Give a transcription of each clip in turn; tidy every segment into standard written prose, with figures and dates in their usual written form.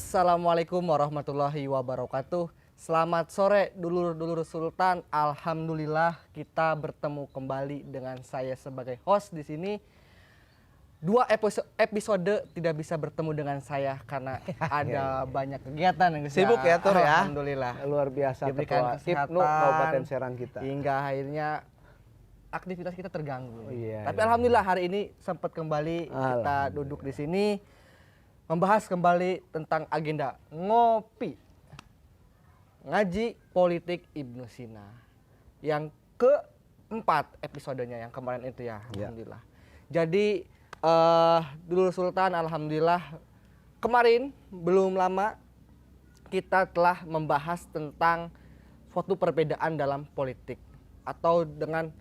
Assalamualaikum warahmatullahi wabarakatuh. Selamat sore dulur-dulur Sultan. Alhamdulillah kita bertemu kembali dengan saya sebagai host di sini. Dua episode tidak bisa bertemu dengan saya karena ada banyak kegiatan yang sibuk ya Tur ya. Alhamdulillah. Luar biasa Diberikan Ketua Ibnu Kabupaten Serang kita. Hingga akhirnya aktivitas kita terganggu. Tapi iya. alhamdulillah hari ini sempat kembali kita duduk di sini membahas kembali tentang agenda ngopi ngaji politik Ibnu Sina yang keempat episodenya yang kemarin itu ya. Alhamdulillah. Jadi dulur Sultan, alhamdulillah kemarin belum lama kita telah membahas tentang suatu perbedaan dalam politik atau dengan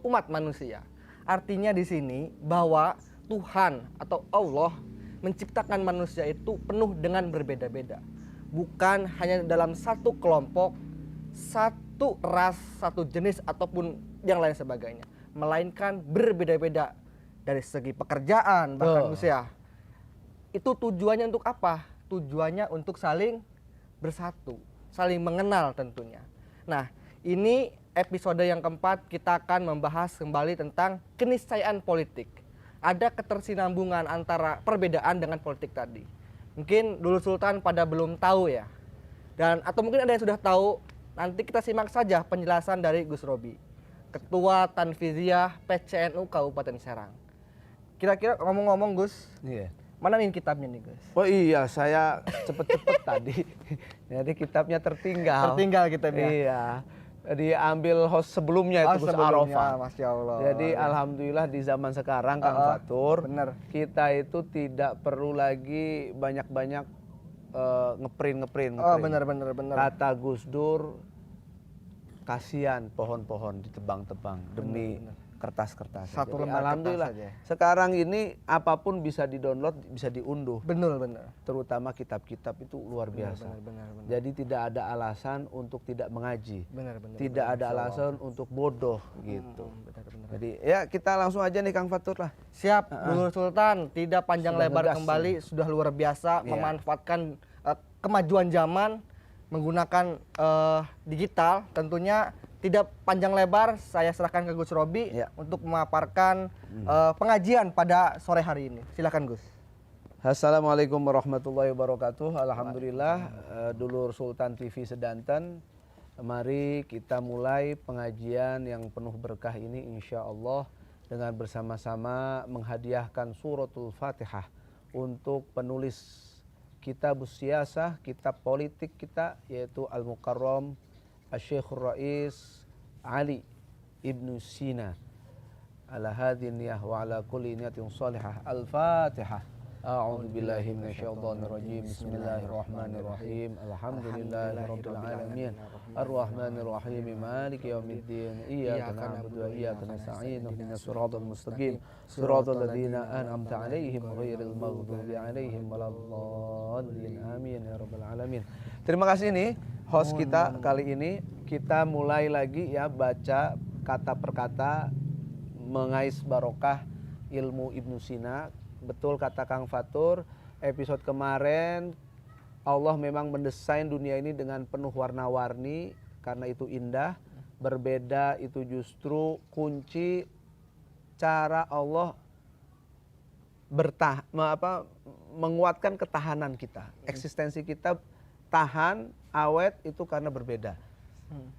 umat manusia. Artinya di sini bahwa Tuhan atau Allah menciptakan manusia itu penuh dengan berbeda-beda. Bukan hanya dalam satu kelompok, satu ras, satu jenis ataupun yang lain sebagainya, melainkan berbeda-beda dari segi pekerjaan bahkan usia. Itu tujuannya untuk apa? Tujuannya untuk saling bersatu, saling mengenal tentunya. Nah, ini episode yang keempat kita akan membahas kembali tentang keniscayaan politik. Ada ketersinambungan antara perbedaan dengan politik tadi. Mungkin dulu Sultan pada belum tahu ya. Dan atau mungkin ada yang sudah tahu, nanti kita simak saja penjelasan dari Gus Robi, Ketua Tanfiziyah PCNU Kabupaten Serang. Kira-kira ngomong-ngomong Gus, mana nih kitabnya nih Gus? Oh iya, saya cepet-cepet tadi. Jadi kitabnya tertinggal. Tertinggal kitabnya. Iya. Diambil host sebelumnya itu Gus Arafah. Masya Allah. Jadi alhamdulillah di zaman sekarang Kang Fatur, bener. kita itu tidak perlu lagi banyak-banyak ngeprint. Oh benar. Kata Gus Dur, kasihan pohon-pohon ditebang-tebang demi kertas-kertas. Satu Jadi, lembar alhamdulillah kertas saja. sekarang ini apapun bisa di-download, bisa diunduh. Benar. Terutama kitab-kitab itu luar biasa. Benar. Jadi tidak ada alasan untuk tidak mengaji. Benar. Tidak ada alasan untuk bodoh gitu. Benar. Jadi ya kita langsung aja nih Kang Fatur lah. Siap, Dulur Sultan. Tidak panjang Sudah lebar ngegas kembali, sudah luar biasa memanfaatkan kemajuan zaman menggunakan digital. Tentunya tidak panjang lebar, saya serahkan ke Gus Robi untuk memaparkan pengajian pada sore hari ini. Silakan Gus. Assalamualaikum warahmatullahi wabarakatuh. Alhamdulillah, dulur Sultan TV Sedanten. Mari kita mulai pengajian yang penuh berkah ini insya Allah dengan bersama-sama menghadiahkan suratul Fatihah untuk penulis kitab siyasah, kitab politik kita, yaitu Al-Mukarram Asy-Syekhur Rais Ali Ibnu Sina ala hadhihi niyah wa ala kulli niyatin shalihah. Al-Fatihah. A'udzu billahi minasyaitonir rajim. Bismillahirrahmanirrahim. Alhamdulillahirabbil alamin. Arrahmanir rahim. Maliki yaumiddin. Iyyaka na'budu wa iyyaka nasta'in. Ihdinas siratal mustaqim. Siratal ladzina an'amta 'alaihim ghairil maghdubi 'alaihim waladdallin. Amin ya rabbal alamin. Terima kasih nih host kita kali ini. Kita mulai lagi ya baca kata per kata mengais barokah ilmu Ibnu Sina. Betul kata Kang Fatur, episode kemarin Allah memang mendesain dunia ini dengan penuh warna-warni karena itu indah. Berbeda itu justru kunci cara Allah menguatkan ketahanan kita. Eksistensi kita tahan, awet itu karena berbeda.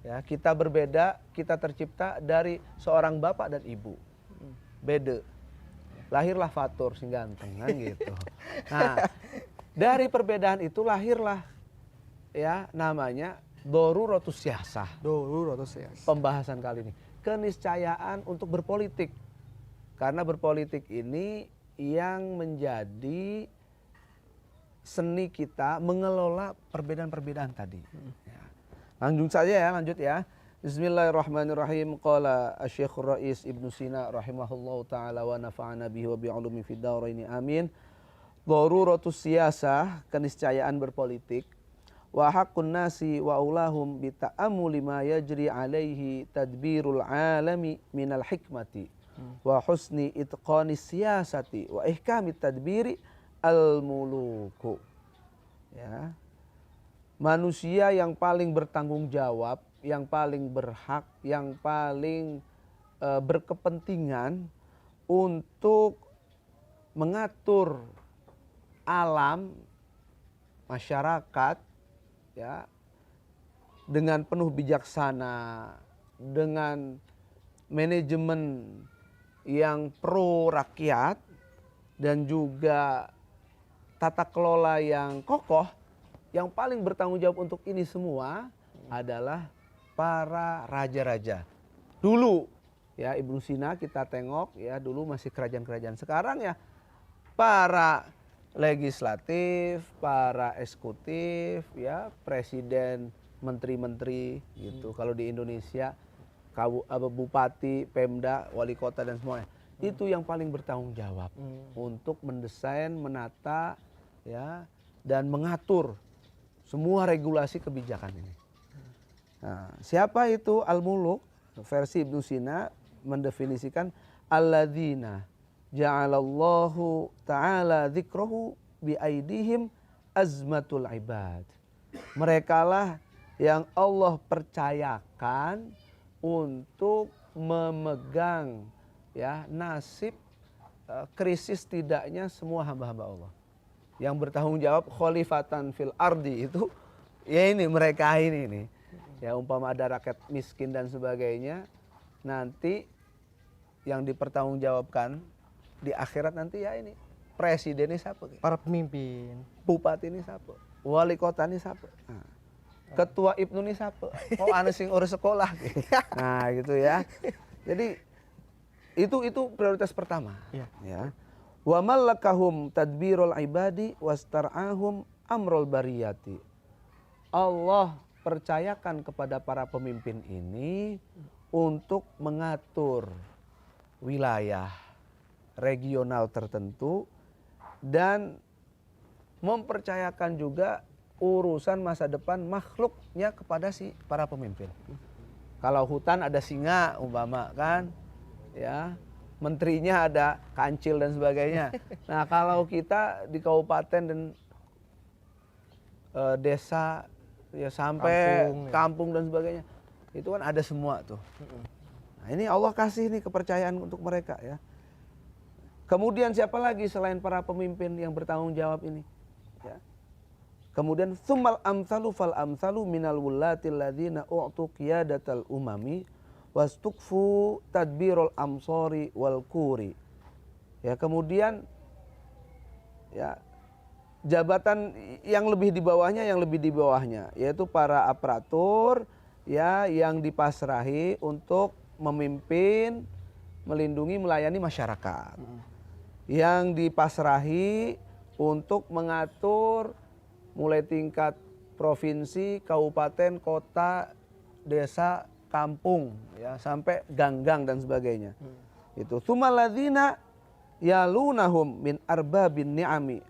Ya, kita berbeda, kita tercipta dari seorang bapak dan ibu. Beda. Lahirlah Fatur si ganteng kan gitu. Nah, dari perbedaan itu lahirlah ya namanya Daruratus Siyasah. Pembahasan kali ini keniscayaan untuk berpolitik. Karena berpolitik ini yang menjadi seni kita mengelola perbedaan-perbedaan tadi. Ya. Lanjut ya. Bismillahirrahmanirrahim. Qala Asy-Syekhur Rais Ibnu Sina rahimahullahu taala wa nafa'ana bihi wa bi'ulumi fid dharain amin. Daruratus siyasah, keniscayaan berpolitik. Wa haqqun nasi wa ulahum bi ta'ammuli ma yajri alaihi tadbirul alami minal hikmati wa husni itqani siyasati wa ihkami tadbiri al muluku. ya, manusia yang paling bertanggung jawab, yang paling berhak, yang paling berkepentingan untuk mengatur alam masyarakat, ya, dengan penuh bijaksana, dengan manajemen yang pro rakyat dan juga tata kelola yang kokoh, yang paling bertanggung jawab untuk ini semua adalah para raja-raja. Dulu ya Ibnu Sina kita tengok ya, dulu masih kerajaan-kerajaan. Sekarang ya para legislatif, para eksekutif, ya presiden, menteri-menteri gitu. Kalau di Indonesia bupati, pemda, wali kota dan semuanya. Itu yang paling bertanggung jawab untuk mendesain, menata, ya, dan mengatur semua regulasi kebijakan ini. Nah, siapa itu al-muluk? Versi Ibnu Sina mendefinisikan alladzina ja'alallahu ta'ala dzikrahu biaidihim azmatul ibad. Merekalah yang Allah percayakan untuk memegang, ya, nasib krisis tidaknya semua hamba-hamba Allah. Yang bertanggung jawab khalifatan fil ardi itu ya ini mereka ini nih. Ya umpama ada rakyat miskin dan sebagainya, nanti yang dipertanggungjawabkan di akhirat nanti ya ini presiden ini siapa? Para pemimpin. Bupati ini siapa? Wali kota ini siapa? Nah, ketua Ibnu ini siapa? Oh ane sing urus sekolah. Nah gitu ya. Jadi itu prioritas pertama. Ya. Wa malakahum tadbirul ibadi wastar'ahum amrul bariyati. Allah percayakan kepada para pemimpin ini untuk mengatur wilayah regional tertentu dan mempercayakan juga urusan masa depan makhluknya kepada si para pemimpin. Kalau hutan ada singa umpama kan, ya, menterinya ada kancil dan sebagainya. Nah kalau kita di kabupaten dan desa ya sampai kampung dan sebagainya, itu kan ada semua tuh. Nah, ini Allah kasih nih kepercayaan untuk mereka ya. Kemudian siapa lagi selain para pemimpin yang bertanggung jawab ini? Ya. Kemudian tsummal amsalu fal amsalu minal wullatil ladzina u'tu qiyadatal umami wastukfu tadbirul amsori wal quri. Ya, kemudian ya jabatan yang lebih di bawahnya yaitu para aparatur ya yang dipasrahi untuk memimpin, melindungi, melayani masyarakat. Yang dipasrahi untuk mengatur mulai tingkat provinsi, kabupaten, kota, desa, kampung ya sampai ganggang dan sebagainya. Itu tsumalladzina yalunahum min arbabin ni'ami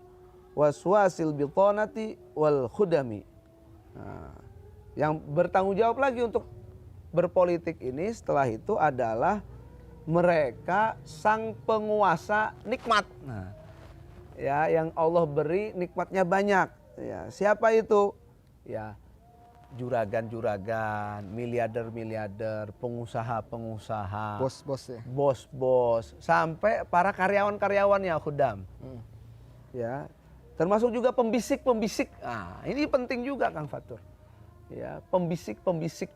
waswasil bitonati wal khudami. Nah, yang bertanggung jawab lagi untuk berpolitik ini setelah itu adalah mereka sang penguasa nikmat. Nah, ya yang Allah beri nikmatnya banyak. Ya, siapa itu? Ya, juragan-juragan, miliarder-miliarder, pengusaha-pengusaha, Bos-bos ya. bos-bos, sampai para karyawan-karyawannya khudam. Ya. Termasuk juga pembisik-pembisik. Nah, ini penting juga Kang Fatur. Ya, pembisik-pembisik.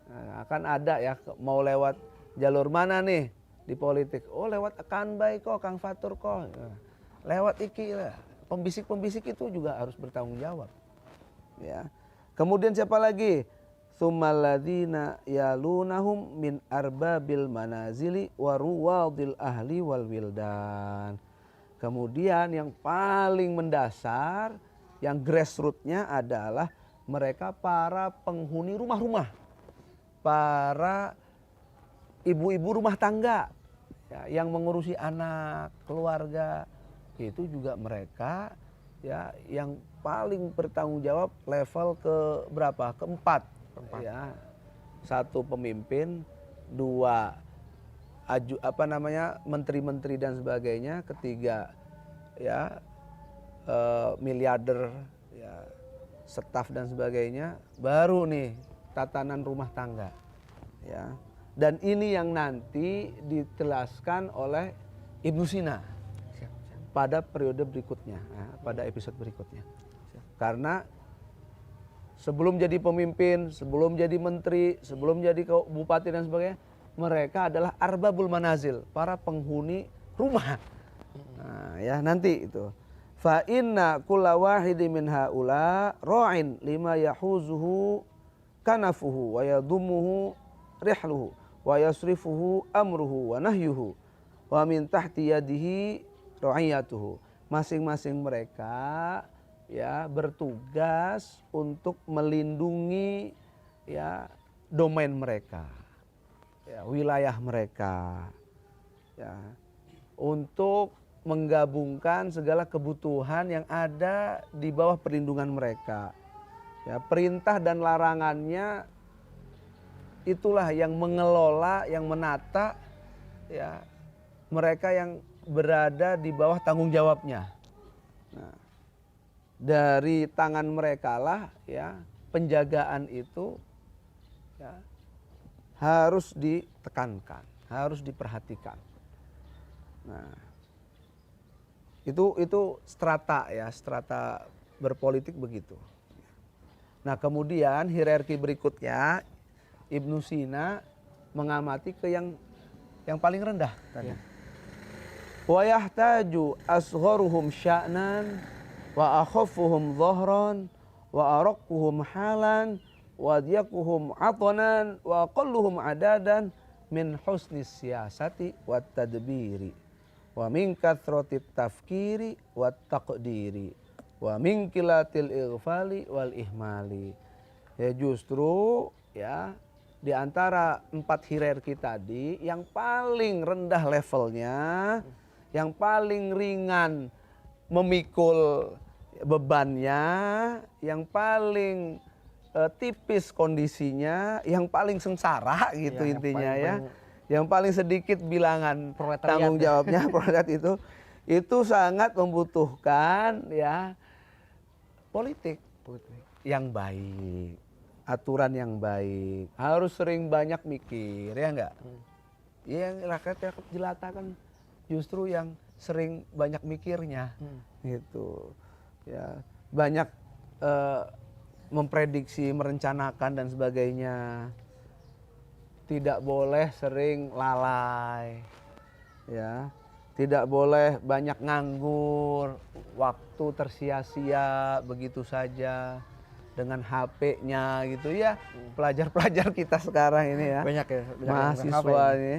Nah, akan ada ya mau lewat jalur mana nih di politik? Oh, lewat akan baik kok Kang Fatur kok. Nah, lewat iki lah. Pembisik-pembisik itu juga harus bertanggung jawab. Ya. Kemudian siapa lagi? Tsumalladzina yalunahum min arbabil manazili wa ruwadil ahli wal wildan. Kemudian yang paling mendasar, yang grassroots-nya adalah mereka para penghuni rumah-rumah. Para ibu-ibu rumah tangga ya, yang mengurusi anak, keluarga. Itu juga mereka ya yang paling bertanggung jawab level ke berapa? Keempat. Ya. Satu pemimpin, dua menteri-menteri dan sebagainya, ketiga ya miliarder ya staf dan sebagainya, baru nih tatanan rumah tangga. Ya. Dan ini yang nanti ditelaskan oleh Ibnu Sina pada periode berikutnya, ya, pada episode berikutnya. Karena sebelum jadi pemimpin, sebelum jadi menteri, sebelum jadi bupati dan sebagainya, mereka adalah arbabul manazil, para penghuni rumah. Nah, ya nanti itu. Fa inna kulla wahidin min haula ra'in lima yahuzuhu kanafuhu wa yadumuhu rihluhu wa yasrifuhu amruhu wa nahyuhu wa min tahti yadihi ra'iyatuhu. Masing-masing mereka ya bertugas untuk melindungi ya domain mereka, ya, wilayah mereka, ya, untuk menggabungkan segala kebutuhan yang ada di bawah perlindungan mereka. Ya, perintah dan larangannya itulah yang mengelola, yang menata ya mereka yang berada di bawah tanggung jawabnya. Nah, dari tangan mereka lah ya penjagaan itu ya, harus ditekankan, harus diperhatikan. Nah, itu strata ya, strata berpolitik begitu. Nah, kemudian hierarki berikutnya Ibnu Sina mengamati ke yang paling rendah tadi. Wa yahtaju asgharuhum sya'nan wa akhaffuhum dhahran wa araqquhum halan wa adyaquhum atanan wa aqalluhum adadan min husnis siyasati wat tadbiri wa min kathrati tafkiri wat taqdiri wa min kilatil ighfali wal ihmali. Ya justru ya di antara 4 hierarki tadi yang paling rendah levelnya, yang paling ringan memikul bebannya, yang paling tipis kondisinya, yang paling sengsara gitu ya, intinya ya. Yang paling sedikit bilangan tanggung jawabnya prolet itu sangat membutuhkan ya politik yang baik, aturan yang baik, harus sering banyak mikir ya enggak? Yang rakyat jelata kan justru yang sering banyak mikirnya gitu ya, banyak memprediksi, merencanakan dan sebagainya. Tidak boleh sering lalai ya, tidak boleh banyak nganggur, waktu tersia-sia begitu saja dengan HP-nya gitu ya. Pelajar-pelajar kita sekarang ini ya, banyak mahasiswa ini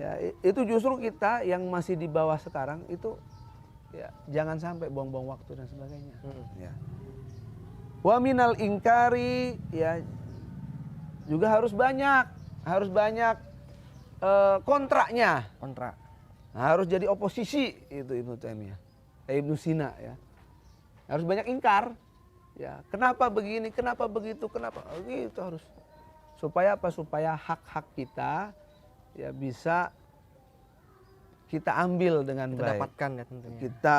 ya, itu justru kita yang masih di bawah sekarang itu ya jangan sampai buang-buang waktu dan sebagainya. Ya. Wa minal ingkari ya juga harus banyak kontraknya. Kontrak. Nah, harus jadi oposisi itu Ibnu Taimiyah, Ibnu Sina ya. Harus banyak ingkar. Ya, kenapa begini, kenapa begitu, kenapa gitu harus. Supaya apa? Supaya hak-hak kita ya bisa kita ambil dengan baik. Dapatkan ya tentunya. Kita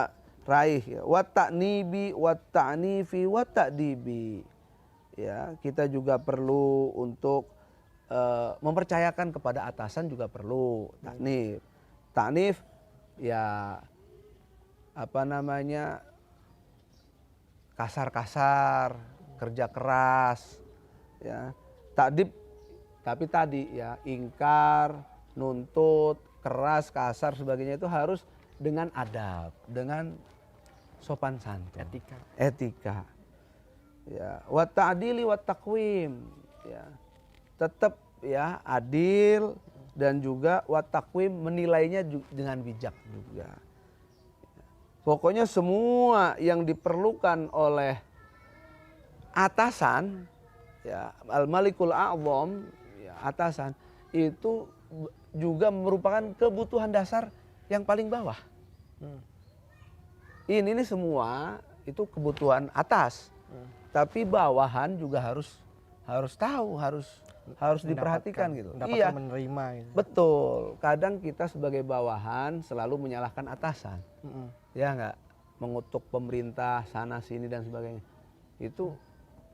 raih ya. Wa ta'nibi wa ta'nifi wa ta'dibi. Ya, kita juga perlu untuk mempercayakan kepada atasan juga perlu taknif. Taknif ya apa namanya kasar-kasar, kerja keras ya. Takdib tapi tadi ya ingkar, nuntut, keras, kasar sebagainya itu harus dengan adab, dengan sopan santun, etika. Ya, wa ta'dili wa taqwim ya. Tetap ya adil dan juga wa taqwim menilainya dengan bijak juga. Pokoknya semua yang diperlukan oleh atasan ya al-malikul a'zam ya, atasan itu juga merupakan kebutuhan dasar yang paling bawah. Ini semua itu kebutuhan atas. Tapi bawahan juga harus tahu, harus diperhatikan gitu. Iya, menerima gitu. Betul. Kadang kita sebagai bawahan selalu menyalahkan atasan. Ya enggak, mengutuk pemerintah sana sini dan sebagainya. Itu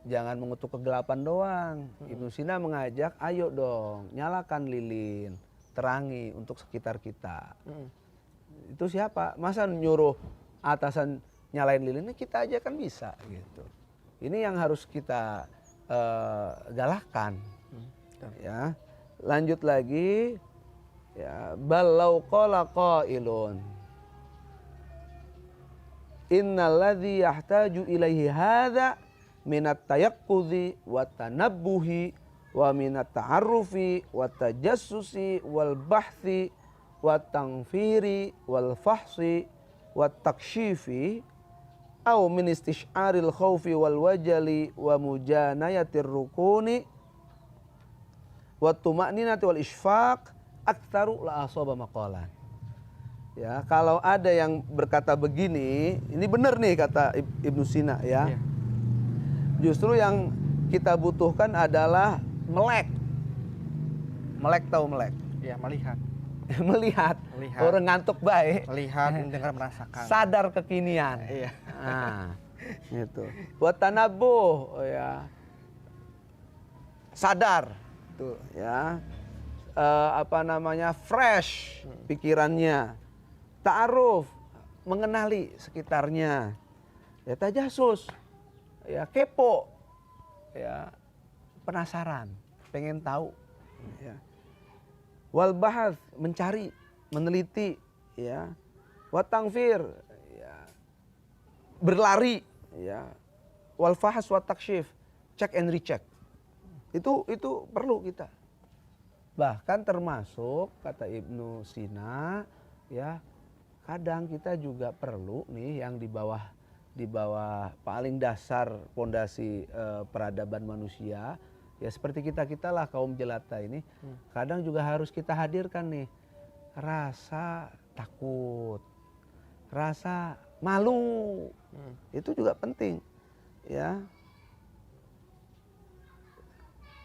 jangan mengutuk kegelapan doang. Ibnu Sina mengajak, ayo dong, nyalakan lilin, terangi untuk sekitar kita. Itu siapa? Masa nyuruh atasan nyalain lilin, kita aja kan bisa gitu. Ini yang harus kita galakkan. Ya, lanjut lagi. Ya, balau qala qailun innalladzi yahtaju ilaihi hadza minat tayaqqudzi wa tanabbuhi wa minat ta'arrufi wa tajassusi wal bahthi wa tanfiri wal fahsi wa takshifi au min istish'aril khaufi wal wajali wa mujanayatir rukuni wa tuma'ninati wal isfaq aktsaru la asaba maqalan. Ya, kalau ada yang berkata begini, ini benar nih kata Ibnu Sina ya. Justru yang kita butuhkan adalah melek. Melek tahu melek? Ya, melihat. Melihat. Orang ngantuk baik. Melihat, mendengar, merasakan. Sadar kekinian. Iya. Nah, gitu. Buat tanabuh ya. Sadar. Tuh, ya. Fresh pikirannya. Ta'aruf, mengenali sekitarnya. Ya, tajasus. Ya, kepo. Ya, penasaran, pengen tahu. Ya. Wal bahath, mencari, meneliti, ya. Wa tangfir, ya. Berlari, ya. Wal fahas wa takshif, check and recheck. Itu perlu kita. Bahkan termasuk kata Ibnu Sina, ya, kadang kita juga perlu nih yang di bawah paling dasar pondasi peradaban manusia, ya seperti kita lah kaum jelata ini, kadang juga harus kita hadirkan nih rasa takut, rasa malu, itu juga penting, ya.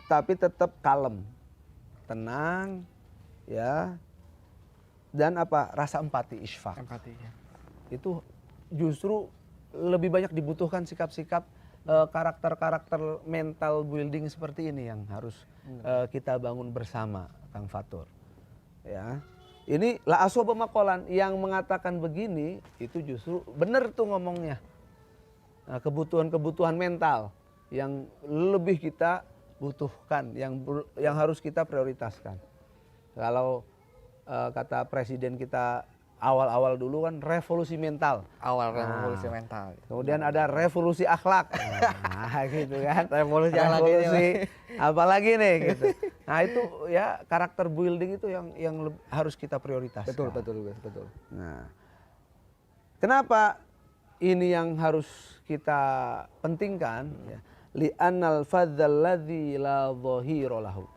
Tapi tetap kalem, tenang, ya. Dan rasa empati, isfaq. Empati, ya. Itu justru lebih banyak dibutuhkan sikap-sikap karakter-karakter mental building seperti ini yang harus kita bangun bersama, Kang Fatur. Ya, ini la aswaba maqalan yang mengatakan begini itu justru benar tuh ngomongnya. Nah, kebutuhan-kebutuhan mental yang lebih kita butuhkan, yang harus kita prioritaskan. Kalau kata presiden kita awal-awal dulu kan revolusi mental. Revolusi mental. Kemudian ada revolusi akhlak. Nah, gitu kan. Revolusi akhlak ini. Apalagi nih gitu. Nah, itu ya karakter building itu yang harus kita prioritaskan. Betul. Nah, kenapa ini yang harus kita pentingkan? Ya. Li'annal fadzal ladzi la dhahira lahu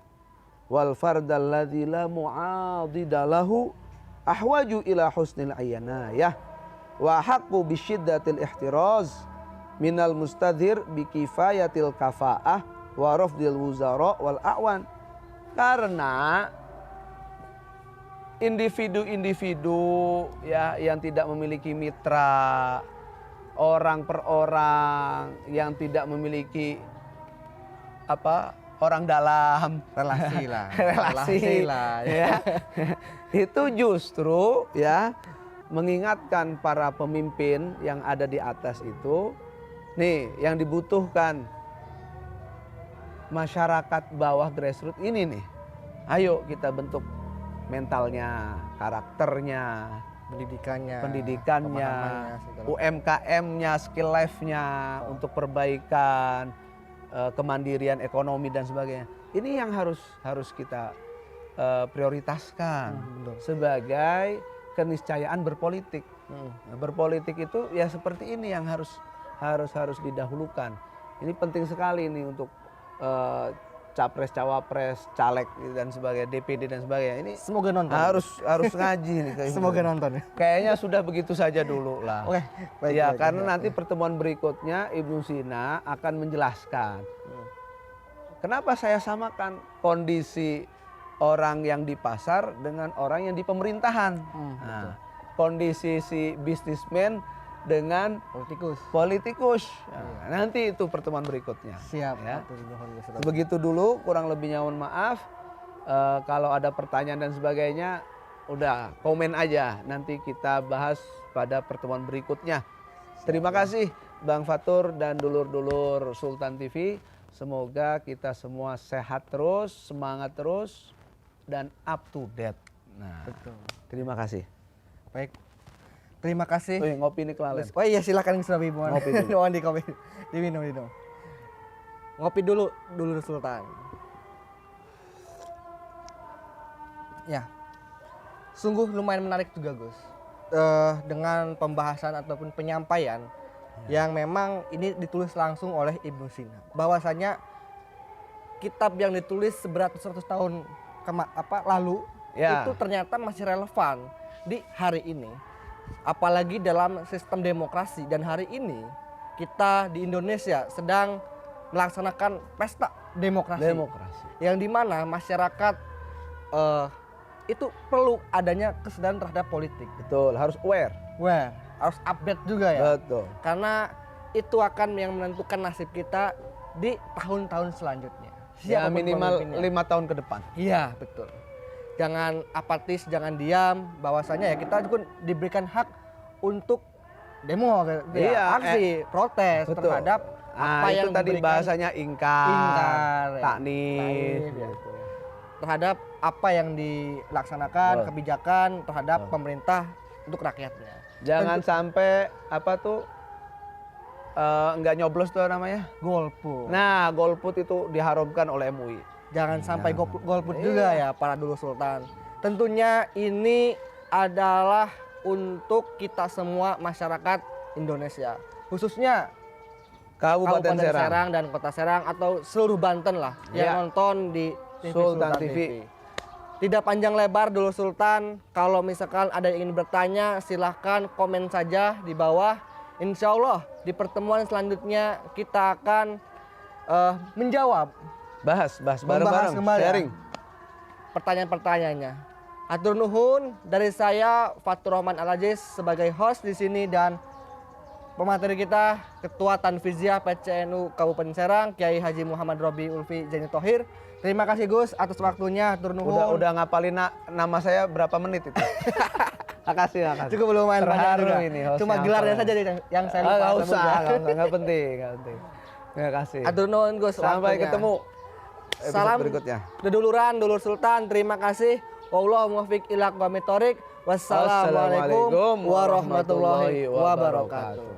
wal fardal ladzi la mu'adida lahu ahwaju ila husnil ayanayah wa haqqu bisyiddatil ihtiraz minal mustadhir bikifayatil kafaah wa rafdil wuzara wal a'wan. Karena individu-individu ya yang tidak memiliki mitra, orang per orang yang tidak memiliki orang dalam, relasi lah ya. Itu justru ya mengingatkan para pemimpin yang ada di atas itu, nih yang dibutuhkan masyarakat bawah grassroots ini nih. Ayo kita bentuk mentalnya, karakternya, pendidikannya, UMKM-nya, skill life-nya untuk perbaikan, kemandirian ekonomi dan sebagainya. Ini yang harus kita prioritaskan sebagai keniscayaan berpolitik. Berpolitik itu ya seperti ini yang harus didahulukan. Ini penting sekali nih untuk capres, cawapres, caleg dan sebagainya, DPD dan sebagainya. Ini semoga nonton. Harus ngaji nih. Semoga nonton. Kayaknya sudah begitu saja dulu lah. Oke, baik, karena nanti pertemuan berikutnya Ibnu Sina akan menjelaskan. Kenapa saya samakan kondisi orang yang di pasar dengan orang yang di pemerintahan. Nah, kondisi si bisnismen dengan politikus. Nah, nanti itu pertemuan berikutnya. Siap. Ya. Atur nuhun Gus. Begitu dulu, kurang lebihnya mohon maaf. Kalau ada pertanyaan dan sebagainya, udah komen aja. Nanti kita bahas pada pertemuan berikutnya. Terima kasih Bang Fatur dan dulur-dulur Sultan TV. Semoga kita semua sehat terus, semangat terus, dan up to date. Nah, Betul. terima kasih. Baik. Terima kasih. Ngopi nih kelalen. Oh iya silakan Gus Robi. Ngopi dulu. Mohon dikopi. Diminum. Ngopi dulu Sultan. Ya. Sungguh lumayan menarik juga Gus. Dengan pembahasan ataupun penyampaian yang memang ini ditulis langsung oleh Ibnu Sina. Bahwasanya kitab yang ditulis beratus-ratus tahun lalu itu ternyata masih relevan di hari ini. Apalagi dalam sistem demokrasi, dan hari ini kita di Indonesia sedang melaksanakan pesta demokrasi. Yang dimana masyarakat itu perlu adanya kesadaran terhadap politik. Betul, harus aware. Harus update juga ya. Betul. Karena itu akan yang menentukan nasib kita di tahun-tahun selanjutnya. Ya minimal 5 tahun ke depan. Iya betul. Jangan apatis, jangan diam. Bahwasanya ya kita juga diberikan hak untuk demo, aksi, protes betul. Terhadap apa itu yang tadi diberikan, bahasanya ingkar, ya. taknif, gitu. Terhadap apa yang dilaksanakan, kebijakan terhadap pemerintah untuk rakyatnya. Jangan sampai enggak nyoblos tuh namanya golput. Nah, golput itu diharamkan oleh MUI. Jangan sampai golput juga ya para dulur Sultan. Tentunya ini adalah untuk kita semua masyarakat Indonesia, khususnya Kabupaten Serang dan Kota Serang atau seluruh Banten lah yang nonton di Sultan TV. Tidak panjang lebar dulur Sultan, kalau misalkan ada yang ingin bertanya silahkan komen saja di bawah. Insya Allah di pertemuan selanjutnya kita akan menjawab, bahas bareng-bareng, sharing pertanyaan-pertanyaannya. Atur nuhun dari saya Fatur Rahman Al-Aziz sebagai host di sini, dan pemateri kita Ketua Tanfiziah PCNU Kabupaten Serang Kiai Haji Muhammad Robi Ulfi Zaini Thohir. Terima kasih Gus atas waktunya. Atur nuhun. Udah ngapalin nama saya berapa menit itu? Makasih. Cukup lumayan panjang juga. Ini, cuma gelarnya saja yang saya lupa. Nggak usah, nggak penting. Terima kasih. Atur nuhun Gus. Sampai ketemu Salam berikutnya. Deduluran, dulur Sultan. Terima kasih. Wallahu muwaffiq ila aqwamit thoriq. Wassalamualaikum warahmatullahi wabarakatuh.